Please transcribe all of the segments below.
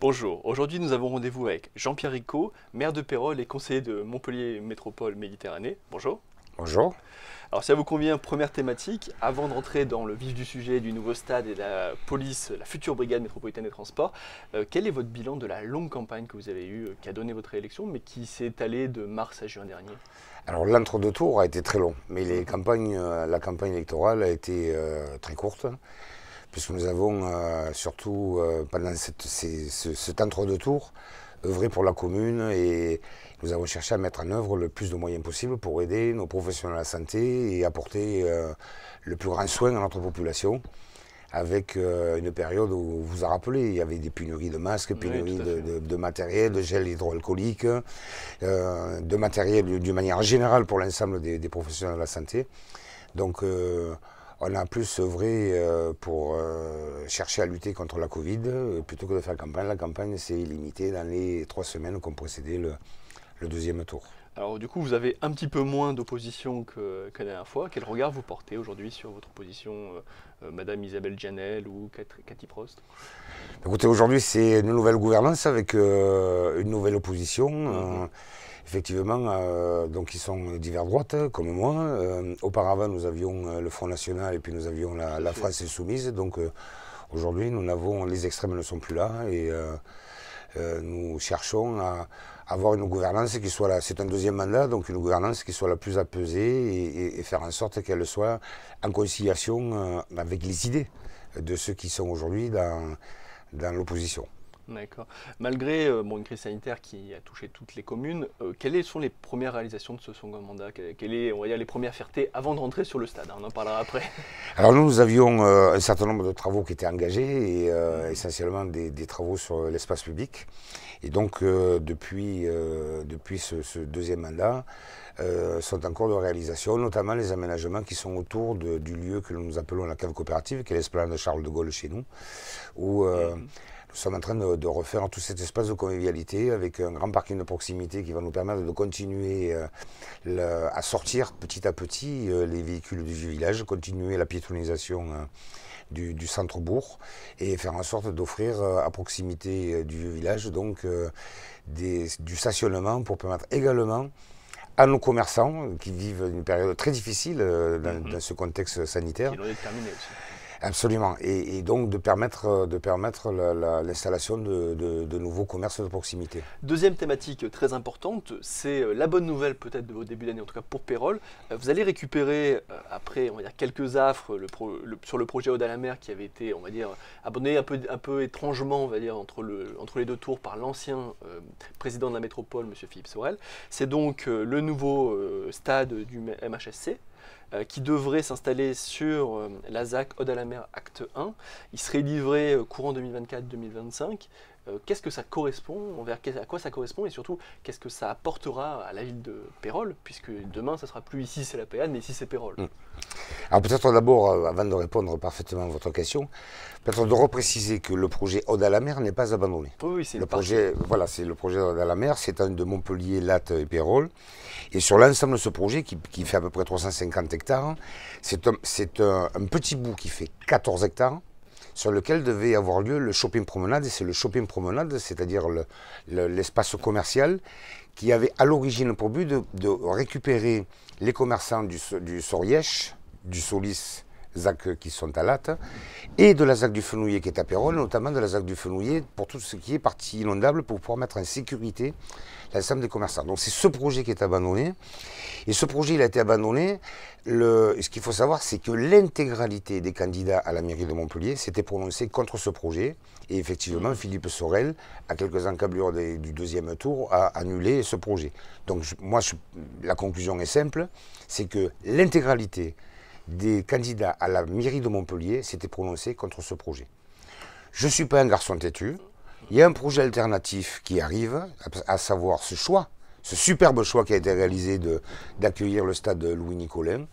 Bonjour, aujourd'hui nous avons rendez-vous avec Jean-Pierre Ricot, maire de Pérols et conseiller de Montpellier Métropole Méditerranée. Bonjour. Bonjour. Alors si ça vous convient, première thématique, avant de rentrer dans le vif du sujet du nouveau stade et de la police, la future brigade métropolitaine des transports, quel est votre bilan de la longue campagne que vous avez eue, qui a donné votre réélection, mais qui s'est étalée de mars à juin dernier? Alors l'entre-deux tours a été très long, mais la campagne électorale a été très courte, puisque nous avons surtout pendant cet entre-deux tours œuvré pour la commune et nous avons cherché à mettre en œuvre le plus de moyens possible pour aider nos professionnels de la santé et apporter le plus grand soin à notre population. Avec une période où, vous vous rappelez, il y avait des pénuries de masques, pénuries de matériel, de gel hydroalcoolique, de matériel d'une manière générale pour l'ensemble des professionnels de la santé. Donc on a plus œuvré pour chercher à lutter contre la Covid plutôt que de faire campagne. La campagne s'est limitée dans les 3 semaines qui ont précédé le deuxième tour. Alors du coup, vous avez un petit peu moins d'opposition que la dernière fois. Quel regard vous portez aujourd'hui sur votre opposition, Madame Isabelle Gianel ou Cathy Prost? Écoutez, aujourd'hui c'est une nouvelle gouvernance avec une nouvelle opposition. Effectivement, donc ils sont divers droites, comme moi. Auparavant, nous avions le Front National et puis nous avions la France Insoumise. Donc aujourd'hui, les extrêmes ne sont plus là et nous cherchons à avoir une gouvernance qui soit là. C'est un deuxième mandat, donc une gouvernance qui soit la plus apaisée et faire en sorte qu'elle soit en conciliation avec les idées de ceux qui sont aujourd'hui dans l'opposition. D'accord. Malgré une crise sanitaire qui a touché toutes les communes, quelles sont les premières réalisations de ce second mandat? Quelles sont, on va dire, les premières fiertés avant de rentrer sur le stade? On en parlera après. Alors nous avions un certain nombre de travaux qui étaient engagés, et essentiellement des travaux sur l'espace public. Et donc depuis ce deuxième mandat, sont en cours de réalisation, notamment les aménagements qui sont autour du lieu que nous appelons la cave coopérative, qui est l'esplanade de Charles de Gaulle chez nous, où nous sommes en train de refaire tout cet espace de convivialité avec un grand parking de proximité qui va nous permettre de continuer à sortir petit à petit les véhicules du village, continuer la piétonisation du centre-bourg et faire en sorte d'offrir à proximité du village donc du stationnement pour permettre également à nos commerçants qui vivent une période très difficile dans ce contexte sanitaire. Qui doit être terminé aussi. Absolument, et donc de permettre l'installation de nouveaux commerces de proximité. Deuxième thématique très importante, c'est la bonne nouvelle peut-être de vos débuts d'année, en tout cas pour Pérols. Vous allez récupérer, après on va dire quelques affres, sur le projet Aude à la mer qui avait été, on va dire, abandonné un peu étrangement, on va dire, entre les deux tours par l'ancien président de la métropole, M. Philippe Sorel. C'est donc le nouveau stade du MHSC. Qui devrait s'installer sur la ZAC Aude à la mer Acte 1. Il serait livré courant 2024-2025. Qu'est-ce que ça correspond, à quoi ça correspond et surtout qu'est-ce que ça apportera à la ville de Pérols, puisque demain ça sera plus ici c'est la Péade mais ici c'est Pérols. Alors peut-être d'abord, avant de répondre parfaitement à votre question, peut-être de repréciser que le projet Aude à la mer n'est pas abandonné. Oui, c'est le projet. Voilà, c'est le projet Aude à la mer, c'est un de Montpellier, Latte et Pérols. Et sur l'ensemble de ce projet, qui fait à peu près 350 hectares, c'est un petit bout qui fait 14 hectares, sur lequel devait avoir lieu le shopping promenade. Et c'est le shopping promenade, c'est-à-dire l'espace commercial, qui avait à l'origine pour but de récupérer les commerçants du Sorièche, du Solis, ZAC qui sont à Latte, et de la ZAC du Fenouillet qui est à Pérols, notamment de la ZAC du Fenouillet pour tout ce qui est partie inondable, pour pouvoir mettre en sécurité l'ensemble des commerçants. Donc c'est ce projet qui est abandonné, et ce projet il a été abandonné. Ce qu'il faut savoir, c'est que l'intégralité des candidats à la mairie de Montpellier s'était prononcée contre ce projet, et effectivement Philippe Sorel, à quelques encablures du deuxième tour, a annulé ce projet. Donc la conclusion est simple, c'est que l'intégralité des candidats à la mairie de Montpellier s'étaient prononcés contre ce projet. Je ne suis pas un garçon têtu. Il y a un projet alternatif qui arrive, à savoir ce superbe choix qui a été réalisé d'accueillir le stade Louis-Nicolin.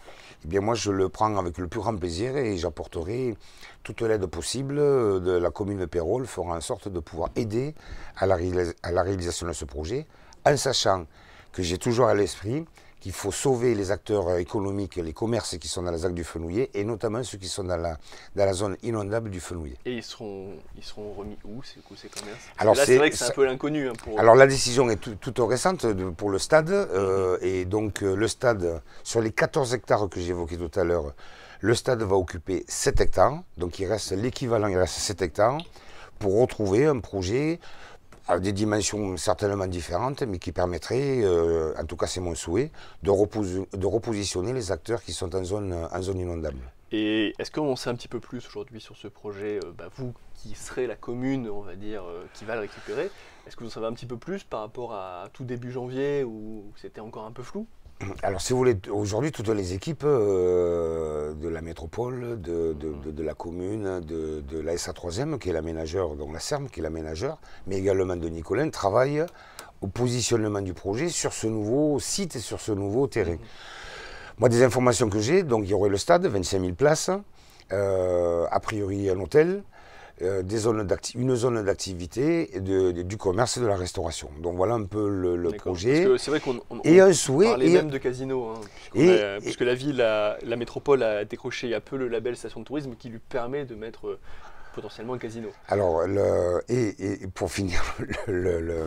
Eh bien moi je le prends avec le plus grand plaisir et j'apporterai toute l'aide possible de la commune de Pérols, fera en sorte de pouvoir aider à la réalisation de ce projet, en sachant que j'ai toujours à l'esprit qu'il faut sauver les acteurs économiques, les commerces qui sont dans la ZAC du Fenouillet, et notamment ceux qui sont dans la zone inondable du Fenouillet. Et ils seront remis où, ces commerces? Alors là, c'est vrai que c'est un peu l'inconnu. Hein, alors la décision est toute récente pour le stade, et donc le stade, sur les 14 hectares que j'évoquais tout à l'heure, le stade va occuper 7 hectares, donc il reste l'équivalent, il reste 7 hectares, pour retrouver un projet à des dimensions certainement différentes, mais qui permettrait, en tout cas c'est mon souhait, de repositionner les acteurs qui sont en zone inondable. Et est-ce qu'on sait un petit peu plus aujourd'hui sur ce projet, vous qui serez la commune, on va dire, qui va le récupérer, est-ce que vous en savez un petit peu plus par rapport à tout début janvier où c'était encore un peu flou? Alors si vous voulez, aujourd'hui toutes les équipes de la métropole, de la commune, de la SA3M qui est l'aménageur, donc la CERM qui est l'aménageur, mais également de Nicolin, travaillent au positionnement du projet sur ce nouveau site et sur ce nouveau terrain. Moi des informations que j'ai, donc il y aurait le stade, 25 000 places, a priori un hôtel, une zone d'activité, du commerce et de la restauration. Donc voilà un peu le projet. Parce que c'est vrai qu'on parlait même de casino, hein, puisque la métropole a décroché il y a peu le label station de tourisme qui lui permet de mettre potentiellement un casino. Alors, et pour finir le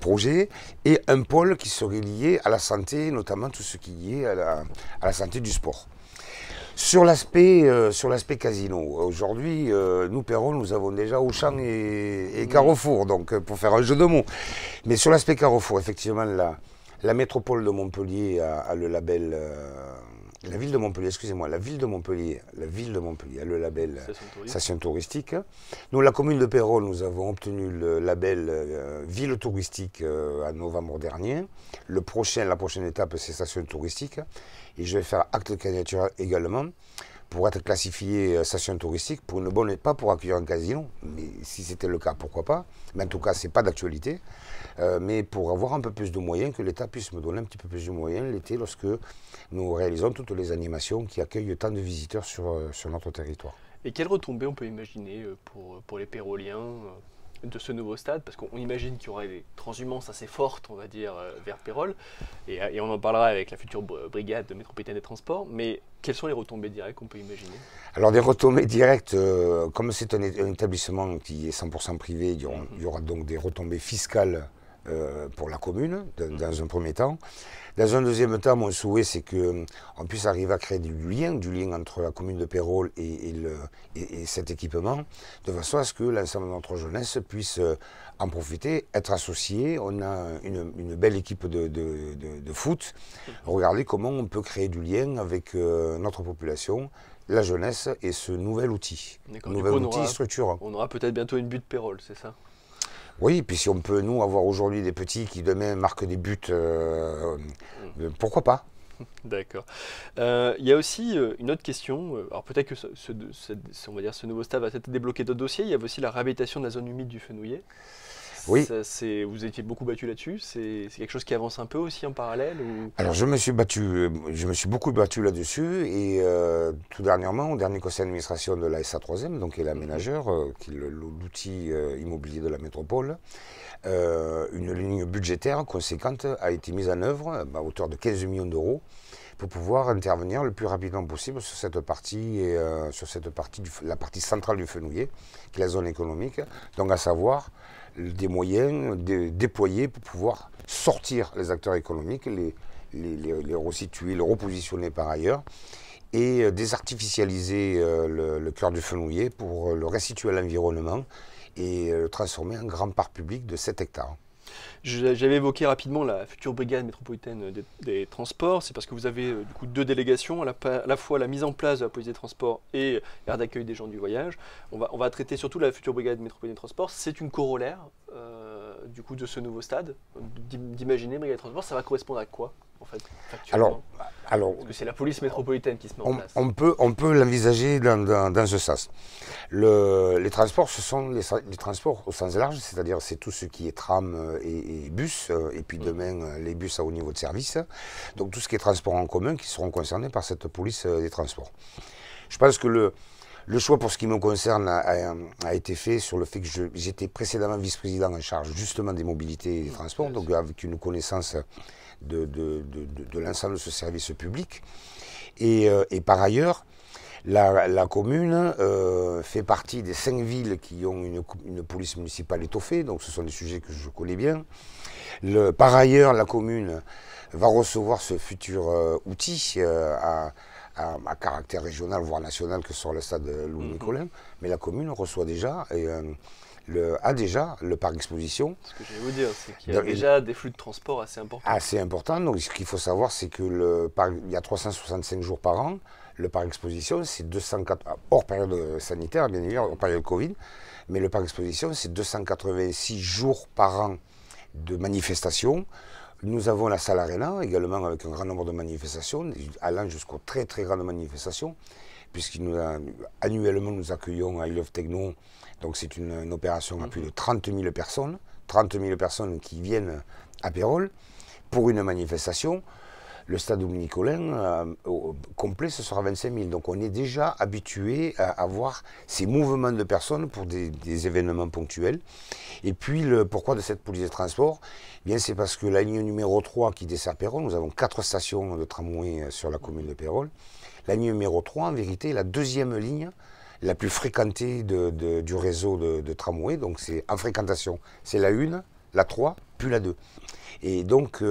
projet, et un pôle qui serait lié à la santé, notamment tout ce qui est à la santé du sport. Sur l'aspect casino, aujourd'hui, nous, Pérol, nous avons déjà Auchan et Carrefour, donc pour faire un jeu de mots. Mais sur l'aspect Carrefour, effectivement, la métropole de Montpellier a le label... la ville de Montpellier, excusez-moi, la ville de Montpellier a le label station touristique. Nous, la commune de Pérol, nous avons obtenu le label ville touristique en novembre dernier. La prochaine étape, c'est station touristique. Et je vais faire acte de candidature également pour être classifié station touristique, pour une bonne, pas pour accueillir un casino, mais si c'était le cas, pourquoi pas. Mais en tout cas, ce n'est pas d'actualité. Mais pour avoir un peu plus de moyens, que l'État puisse me donner un petit peu plus de moyens l'été lorsque nous réalisons toutes les animations qui accueillent tant de visiteurs sur notre territoire. Et quelles retombées on peut imaginer pour les Péroliens de ce nouveau stade? Parce qu'on imagine qu'il y aura des transhumances assez fortes, on va dire, vers Pérol, et on en parlera avec la future brigade métropolitaine des transports, mais quelles sont les retombées directes qu'on peut imaginer? Alors des retombées directes, comme c'est un établissement qui est 100% privé, il y aura donc des retombées fiscales pour la commune, dans un premier temps. Dans un deuxième temps, mon souhait, c'est qu'on puisse arriver à créer du lien entre la commune de Pérol et cet équipement, de façon à ce que l'ensemble de notre jeunesse puisse en profiter, être associé. On a une belle équipe de foot. Regardez comment on peut créer du lien avec notre population, la jeunesse et ce nouvel outil. Outil structurant. On aura peut-être bientôt une butte Pérol, c'est ça? Oui, puis si on peut, nous, avoir aujourd'hui des petits qui demain marquent des buts, pourquoi pas? D'accord. Il y a aussi une autre question. Alors peut-être que on va dire, ce nouveau stade va peut-être débloquer d'autres dossiers. Il y avait aussi la réhabilitation de la zone humide du Fenouillet. Oui. Vous étiez beaucoup battu là-dessus. C'est quelque chose qui avance un peu aussi en parallèle ou... Alors je me suis beaucoup battu là-dessus et tout dernièrement, au dernier conseil d'administration de la SA3M, donc qui est l'aménageur, qui est l'outil immobilier de la métropole, une ligne budgétaire conséquente a été mise en œuvre à hauteur de 15 millions d'euros pour pouvoir intervenir le plus rapidement possible sur cette partie, la partie centrale du Fenouillet, qui est la zone économique, donc à savoir des moyens déployés pour pouvoir sortir les acteurs économiques, les resituer, les repositionner par ailleurs, et désartificialiser le cœur du Fenouillet pour le restituer à l'environnement et le transformer en grand parc public de 7 hectares. J'avais évoqué rapidement la future brigade métropolitaine des transports. C'est parce que vous avez du coup deux délégations, à la fois la mise en place de la police des transports et l'aire d'accueil des gens du voyage. On va traiter surtout la future brigade métropolitaine des transports. C'est une corollaire du coup de ce nouveau stade. D'imaginer brigade des transports, ça va correspondre à quoi en fait factuellement? Alors, parce que c'est la police métropolitaine qui se met en place. On peut l'envisager dans ce sens. Les transports, ce sont les transports au sens large, c'est-à-dire c'est tout ce qui est tram et bus, et puis demain les bus à haut niveau de service. Donc tout ce qui est transport en commun qui seront concernés par cette police des transports. Je pense que le choix pour ce qui me concerne a été fait sur le fait que j'étais précédemment vice-président en charge justement des mobilités et des transports, donc avec une connaissance de l'ensemble de ce service public. Et par ailleurs, la commune fait partie des 5 villes qui ont une police municipale étoffée, donc ce sont des sujets que je connais bien. Par ailleurs, la commune va recevoir ce futur outil à caractère régional, voire national, que sera le stade Louis-Nicolin. Mais la commune reçoit déjà, a déjà le parc exposition. Ce que je vais vous dire, c'est qu'il y a déjà des flux de transport assez importants. Assez importants. Donc ce qu'il faut savoir, c'est que il y a 365 jours par an. Le parc exposition, c'est 204, hors période sanitaire, bien évidemment, hors période Covid, mais le parc exposition, c'est 286 jours par an de manifestations. Nous avons la salle Arena, également avec un grand nombre de manifestations, allant jusqu'aux très très grandes manifestations, annuellement nous accueillons à I Love Techno, donc c'est une opération à plus de 30 000 personnes, 30 000 personnes qui viennent à Pérols pour une manifestation. Le stade Louis-Nicolin complet, ce sera 25 000. Donc on est déjà habitué à avoir ces mouvements de personnes pour des événements ponctuels. Et puis pourquoi de cette police de transport? Bien, c'est parce que la ligne numéro 3 qui dessert Pérols, nous avons 4 stations de tramway sur la commune de Pérols. La ligne numéro 3, en vérité, est la deuxième ligne la plus fréquentée du réseau de tramway. Donc c'est en fréquentation. C'est la 1, la 3, puis la 2. Et donc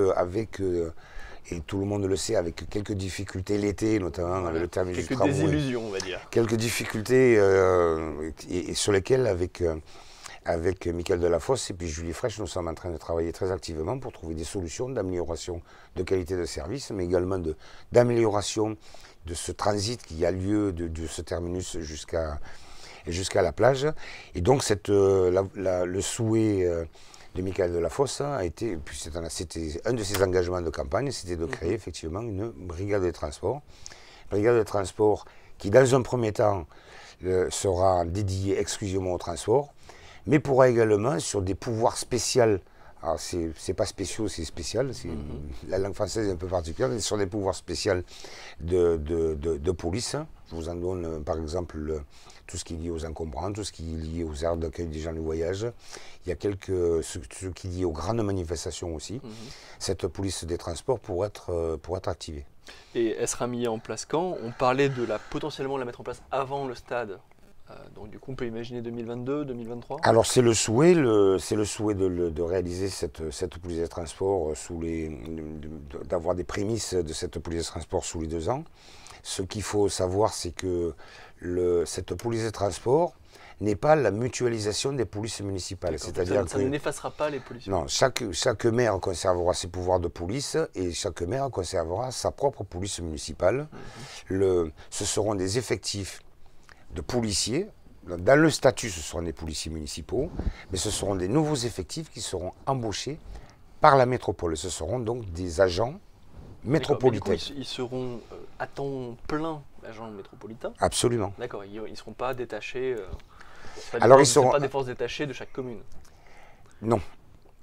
et tout le monde le sait, avec quelques difficultés l'été, notamment avec le terminus du tramway. Quelques désillusions, on va dire. Quelques difficultés et sur lesquelles, avec Michael Delafosse et puis Julie Fraîche, nous sommes en train de travailler très activement pour trouver des solutions d'amélioration de qualité de service, mais également d'amélioration de ce transit qui a lieu de ce terminus jusqu'à la plage. Et donc le souhait de Michael Delafosse a été, puis c'était un de ses engagements de campagne, c'était de créer effectivement une brigade de transport. Brigade de transport qui, dans un premier temps, sera dédiée exclusivement au transport, mais pourra également, sur des pouvoirs spéciaux, alors c'est pas spéciaux, c'est spécial, la langue française est un peu particulière, mais sur des pouvoirs spéciaux de police. Je vous en donne par exemple tout ce qui est lié aux encombrants, tout ce qui est lié aux aires d'accueil des gens du voyage. Il y a ce qui est lié aux grandes manifestations aussi. Cette police des transports pour être activée. Et elle sera mise en place quand? On parlait potentiellement de la mettre en place avant le stade. Donc du coup, on peut imaginer 2022, 2023. Alors c'est le souhait de réaliser cette police des transports d'avoir des prémices de cette police des transports sous les 2 ans. Ce qu'il faut savoir, c'est que cette police des transports n'est pas la mutualisation des polices municipales. C'est-à-dire ça ne n'effacera pas les polices. Non, chaque maire conservera ses pouvoirs de police et chaque maire conservera sa propre police municipale. Ce seront des effectifs de policiers. Dans le statut, ce seront des policiers municipaux, mais ce seront des nouveaux effectifs qui seront embauchés par la métropole. Ce seront donc des agents métropolitains. Du coup, ils seront à temps plein agents métropolitains? Absolument. D'accord, ils ne seront pas détachés. Alors ils seront pas des forces détachées de chaque commune. Non.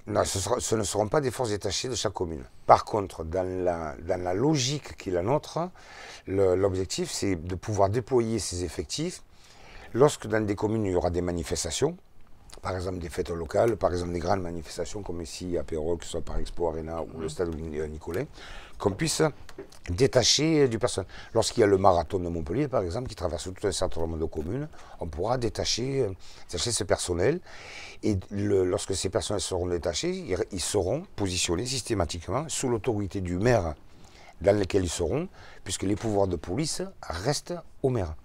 Non, ce ne seront pas des forces détachées de chaque commune. Par contre, dans la logique qui est la nôtre, l'objectif, c'est de pouvoir déployer ces effectifs lorsque dans des communes, il y aura des manifestations, par exemple des fêtes locales, par exemple des grandes manifestations comme ici à Pérols, que ce soit par Expo Arena ou le stade Louis-Nicolin, qu'on puisse détacher du personnel. Lorsqu'il y a le marathon de Montpellier, par exemple, qui traverse tout un certain nombre de communes, on pourra détacher ce personnel. Et lorsque ces personnels seront détachés, ils seront positionnés systématiquement sous l'autorité du maire dans lequel ils seront, puisque les pouvoirs de police restent au maire.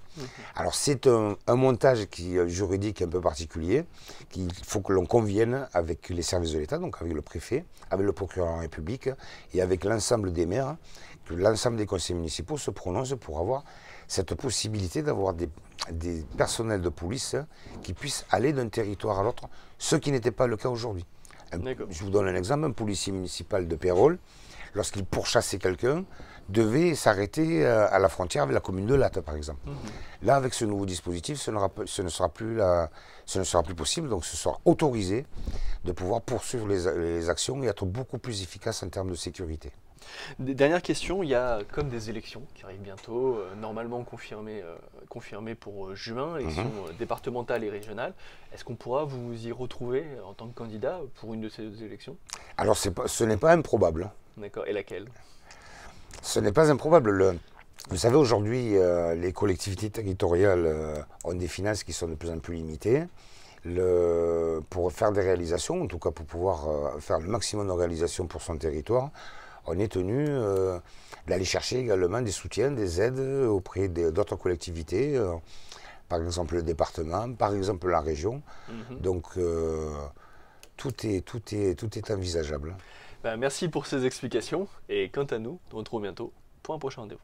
Alors c'est un montage juridique un peu particulier, qu'il faut que l'on convienne avec les services de l'État, donc avec le préfet, avec le procureur de la République et avec l'ensemble des maires, que l'ensemble des conseils municipaux se prononcent pour avoir cette possibilité d'avoir des personnels de police qui puissent aller d'un territoire à l'autre, ce qui n'était pas le cas aujourd'hui. Je vous donne un exemple, un policier municipal de Pérols, lorsqu'il pourchassait quelqu'un, devait s'arrêter à la frontière avec la commune de Latte, par exemple. Là, avec ce nouveau dispositif, ce ne sera plus possible, donc ce sera autorisé de pouvoir poursuivre les actions et être beaucoup plus efficace en termes de sécurité. Dernière question, il y a comme des élections qui arrivent bientôt, normalement confirmées pour juin, élections départementales et régionales. Est-ce qu'on pourra vous y retrouver en tant que candidat pour une de ces élections? Alors ce n'est pas improbable. D'accord. Et laquelle? Ce n'est pas improbable. Vous savez, aujourd'hui, les collectivités territoriales ont des finances qui sont de plus en plus limitées. Pour faire des réalisations, en tout cas pour pouvoir faire le maximum de réalisations pour son territoire, on est tenu d'aller chercher également des soutiens, des aides auprès d'autres collectivités, par exemple le département, par exemple la région. Donc tout est envisageable. Ben, merci pour ces explications et quant à nous, on se retrouve bientôt pour un prochain rendez-vous.